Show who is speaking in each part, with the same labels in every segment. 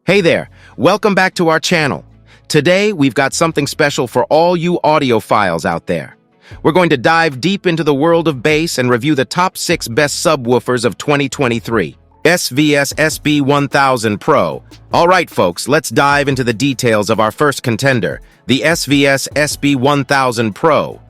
Speaker 1: Hey there, welcome back to our channel. Today, we've got something special for all you audiophiles out there. We're going to dive deep into the world of bass and review the top 6 best subwoofers of 2023. SVS SB-1000 Pro. All right, folks, let's dive into the details of our first contender, the SVS SB-1000 Pro.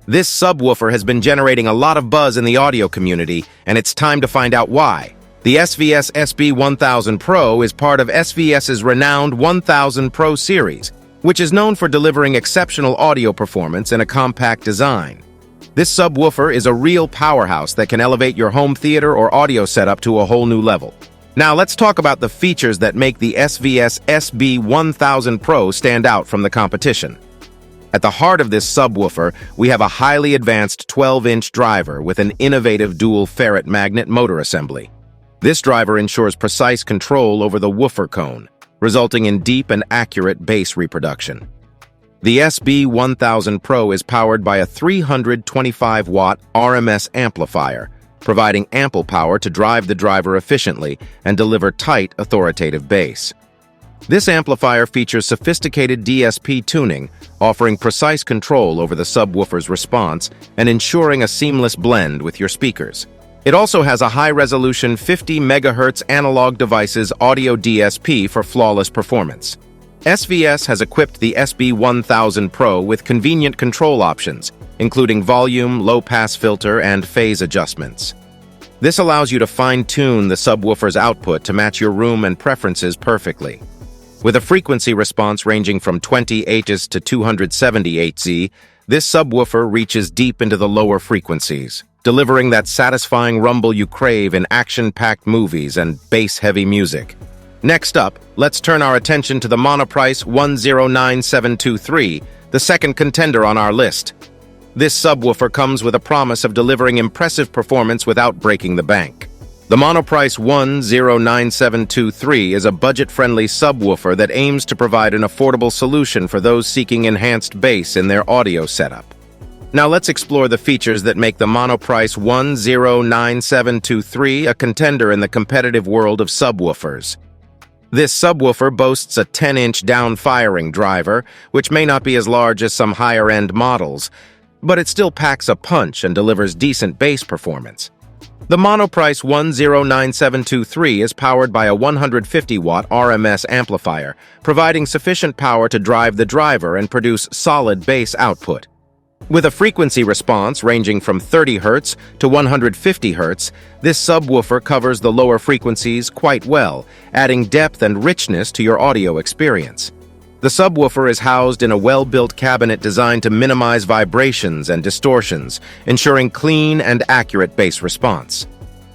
Speaker 1: This subwoofer has been generating a lot of buzz in the audio community, and it's time to find out why. The SVS SB-1000 Pro is part of SVS's renowned 1000 Pro series, which is known for delivering exceptional audio performance in a compact design. This subwoofer is a real powerhouse that can elevate your home theater or audio setup to a whole new level. Now let's talk about the features that make the SVS SB-1000 Pro stand out from the competition. At the heart of this subwoofer, we have a highly advanced 12-inch driver with an innovative dual ferrite magnet motor assembly. This driver ensures precise control over the woofer cone, resulting in deep and accurate bass reproduction. The SB-1000 Pro is powered by a 325-watt RMS amplifier, providing ample power to drive the driver efficiently and deliver tight, authoritative bass. This amplifier features sophisticated DSP tuning, offering precise control over the subwoofer's response and ensuring a seamless blend with your speakers. It also has a high-resolution 50 MHz analog devices audio DSP for flawless performance. SVS has equipped the SB-1000 Pro with convenient control options, including volume, low-pass filter, and phase adjustments. This allows you to fine-tune the subwoofer's output to match your room and preferences perfectly. With a frequency response ranging from 20 Hz to 270 Hz, this subwoofer reaches deep into the lower frequencies, delivering that satisfying rumble you crave in action-packed movies and bass-heavy music. Next up, let's turn our attention to the Monoprice 109723, the second contender on our list. This subwoofer comes with a promise of delivering impressive performance without breaking the bank. The Monoprice 109723 is a budget-friendly subwoofer that aims to provide an affordable solution for those seeking enhanced bass in their audio setup. Now let's explore the features that make the Monoprice 109723 a contender in the competitive world of subwoofers. This subwoofer boasts a 10-inch down-firing driver, which may not be as large as some higher-end models, but it still packs a punch and delivers decent bass performance. The Monoprice 109723 is powered by a 150-watt RMS amplifier, providing sufficient power to drive the driver and produce solid bass output. With a frequency response ranging from 30 Hz to 150 Hz, this subwoofer covers the lower frequencies quite well, adding depth and richness to your audio experience. The subwoofer is housed in a well-built cabinet designed to minimize vibrations and distortions, ensuring clean and accurate bass response.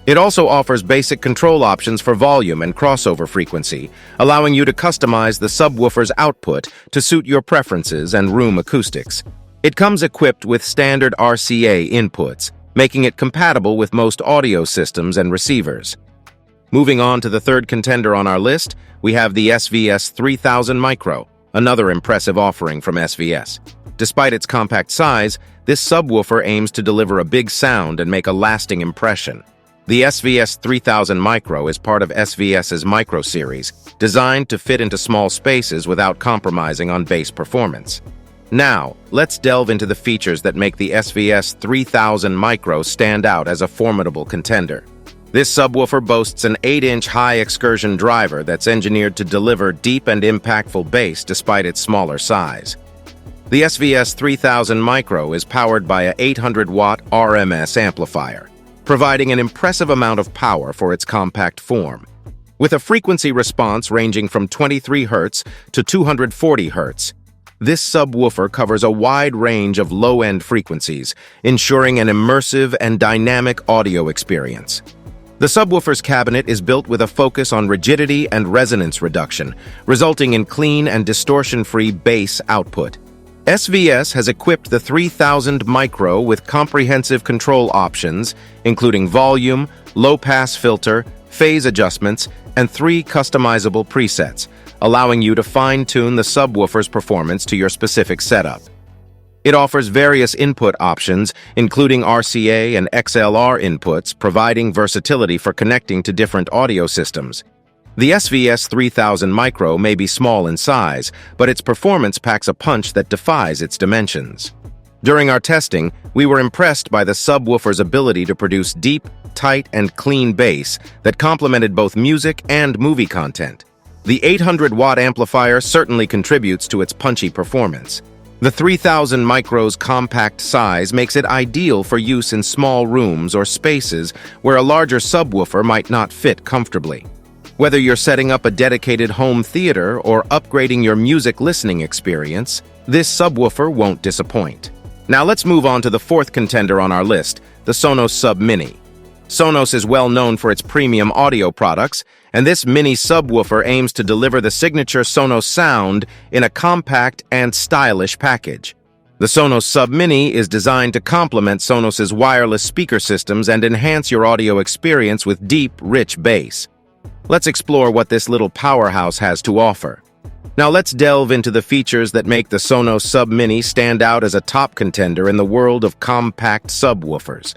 Speaker 1: It also offers basic control options for volume and crossover frequency, allowing you to customize the subwoofer's output to suit your preferences and room acoustics. It comes equipped with standard RCA inputs, making it compatible with most audio systems and receivers. Moving on to the third contender on our list, we have the SVS 3000 Micro, another impressive offering from SVS. Despite its compact size, this subwoofer aims to deliver a big sound and make a lasting impression. The SVS 3000 Micro is part of SVS's Micro series, designed to fit into small spaces without compromising on bass performance. Now, let's delve into the features that make the SVS 3000 Micro stand out as a formidable contender. This subwoofer boasts an 8-inch high-excursion driver that's engineered to deliver deep and impactful bass despite its smaller size. The SVS 3000 Micro is powered by a 800-watt RMS amplifier, providing an impressive amount of power for its compact form. With a frequency response ranging from 23 Hz to 240 Hz, this subwoofer covers a wide range of low-end frequencies, ensuring an immersive and dynamic audio experience. The subwoofer's cabinet is built with a focus on rigidity and resonance reduction, resulting in clean and distortion-free bass output. SVS has equipped the 3000 Micro with comprehensive control options, including volume, low-pass filter, phase adjustments, and 3 customizable presets, allowing you to fine-tune the subwoofer's performance to your specific setup. It offers various input options, including RCA and XLR inputs, providing versatility for connecting to different audio systems. The SVS 3000 Micro may be small in size, but its performance packs a punch that defies its dimensions. During our testing, we were impressed by the subwoofer's ability to produce deep, tight, and clean bass that complemented both music and movie content. The 800-watt amplifier certainly contributes to its punchy performance. The 3000 Micro's compact size makes it ideal for use in small rooms or spaces where a larger subwoofer might not fit comfortably. Whether you're setting up a dedicated home theater or upgrading your music listening experience, this subwoofer won't disappoint. Now let's move on to the fourth contender on our list, the Sonos Sub Mini. Sonos is well known for its premium audio products, and this mini subwoofer aims to deliver the signature Sonos sound in a compact and stylish package. The Sonos Sub Mini is designed to complement Sonos's wireless speaker systems and enhance your audio experience with deep, rich bass. Let's explore what this little powerhouse has to offer. Now let's delve into the features that make the Sonos Sub Mini stand out as a top contender in the world of compact subwoofers.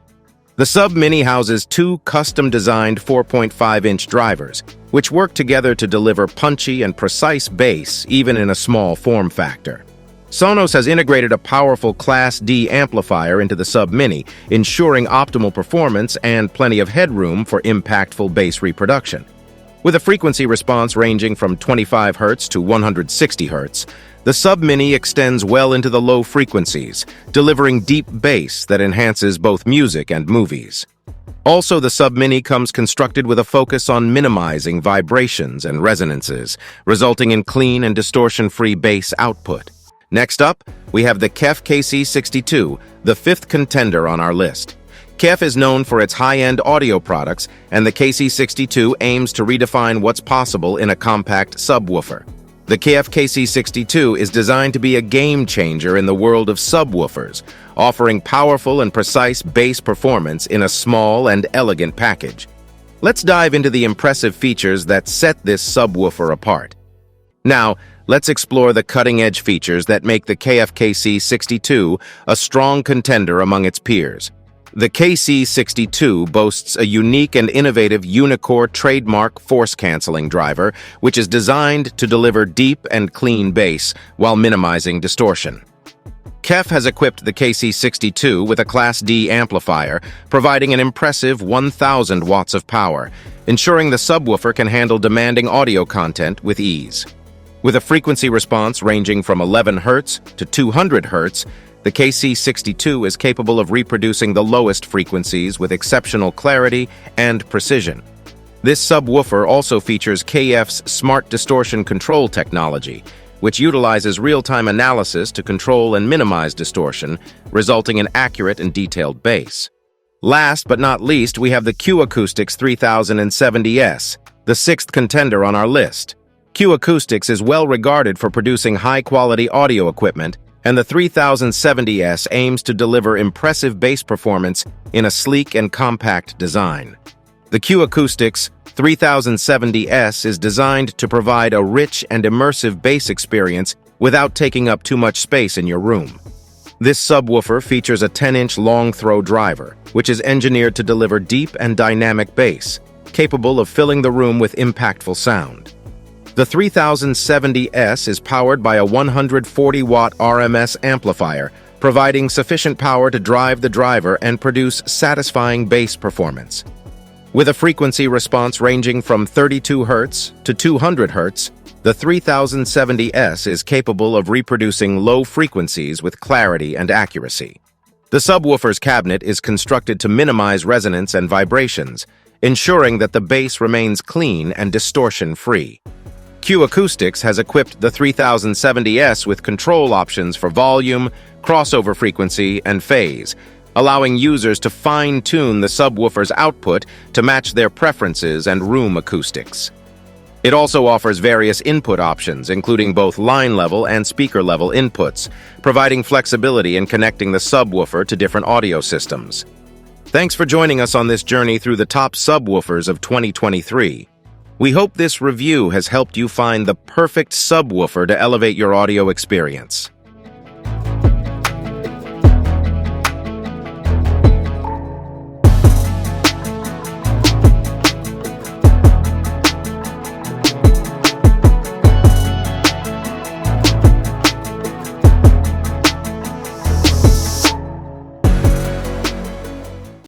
Speaker 1: The Sub Mini houses two custom-designed 4.5-inch drivers, which work together to deliver punchy and precise bass even in a small form factor. Sonos has integrated a powerful Class D amplifier into the Sub Mini, ensuring optimal performance and plenty of headroom for impactful bass reproduction. With a frequency response ranging from 25 Hz to 160 Hz, the Sub Mini extends well into the low frequencies, delivering deep bass that enhances both music and movies. Also, the Sub Mini comes constructed with a focus on minimizing vibrations and resonances, resulting in clean and distortion-free bass output. Next up, we have the KEF KC62, the fifth contender on our list. KEF is known for its high-end audio products, and the KC62 aims to redefine what's possible in a compact subwoofer. The KEF KC62 is designed to be a game-changer in the world of subwoofers, offering powerful and precise bass performance in a small and elegant package. Let's dive into the impressive features that set this subwoofer apart. Now, let's explore the cutting-edge features that make the KEF KC62 a strong contender among its peers. The KC62 boasts a unique and innovative unicore trademark force-canceling driver, which is designed to deliver deep and clean bass while minimizing distortion. KEF has equipped the KC62 with a Class D amplifier, providing an impressive 1,000 watts of power, ensuring the subwoofer can handle demanding audio content with ease. With a frequency response ranging from 11 Hz to 200 Hz, the KC62 is capable of reproducing the lowest frequencies with exceptional clarity and precision. This subwoofer also features KEF's Smart Distortion Control technology, which utilizes real-time analysis to control and minimize distortion, resulting in accurate and detailed bass. Last but not least, we have the Acoustics 3070S, the sixth contender on our list. Acoustics is well regarded for producing high-quality audio equipment, and the 3070S aims to deliver impressive bass performance in a sleek and compact design. The Acoustics 3070S is designed to provide a rich and immersive bass experience without taking up too much space in your room. This subwoofer features a 10-inch long-throw driver, which is engineered to deliver deep and dynamic bass, capable of filling the room with impactful sound. The 3070S is powered by a 140-watt RMS amplifier, providing sufficient power to drive the driver and produce satisfying bass performance. With a frequency response ranging from 32 Hz to 200 Hz, the 3070S is capable of reproducing low frequencies with clarity and accuracy. The subwoofer's cabinet is constructed to minimize resonance and vibrations, ensuring that the bass remains clean and distortion-free. Acoustics has equipped the 3070S with control options for volume, crossover frequency, and phase, allowing users to fine-tune the subwoofer's output to match their preferences and room acoustics. It also offers various input options, including both line-level and speaker-level inputs, providing flexibility in connecting the subwoofer to different audio systems. Thanks for joining us on this journey through the top subwoofers of 2023. We hope this review has helped you find the perfect subwoofer to elevate your audio experience.